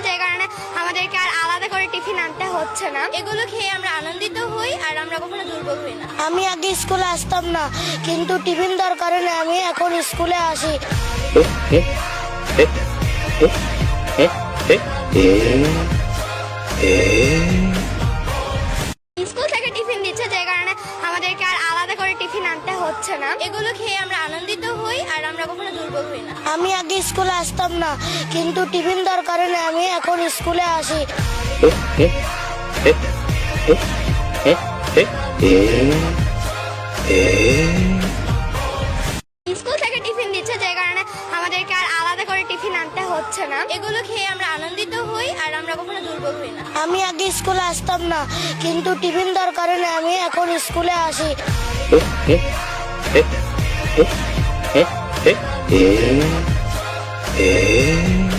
যে কারণে আমাদেরকে আর আলাদা করে টিফিন আনতে হচ্ছে না। এগুলো খেয়ে আমরা আনন্দিত হই আর আমরা কখনো দুর্বল হই না। আমি আগে স্কুলে আসতাম না, কিন্তু টিফিন দেওয়ার কারণে আমি এখন স্কুলে আসি। স্কুল থেকে টিফিন দিচ্ছে যে কারণে আমাদেরকে আর আলাদা করে টিফিন আনতে হচ্ছে না। এগুলো খেয়ে আমরা আনন্দিত হই আর আমরা কখনো দুর্বল হই না। আমি আগে স্কুলে আসতাম না, কিন্তু টিফিন দেওয়ার কারণে আমি এখন স্কুলে আসি। স্কুল থেকে টিফিন দিচ্ছে যে কারণে আমাদেরকে আর আলাদা করে টিফিন আনতে হচ্ছে না। এগুলো খেয়ে আমরা আনন্দিত হই আর আমরা কখনো দুর্বল হই না। আমি আগে স্কুলে আসতাম না, কিন্তু টিফিন দেওয়ার কারণে আমি এখন স্কুলে আসি। Eh?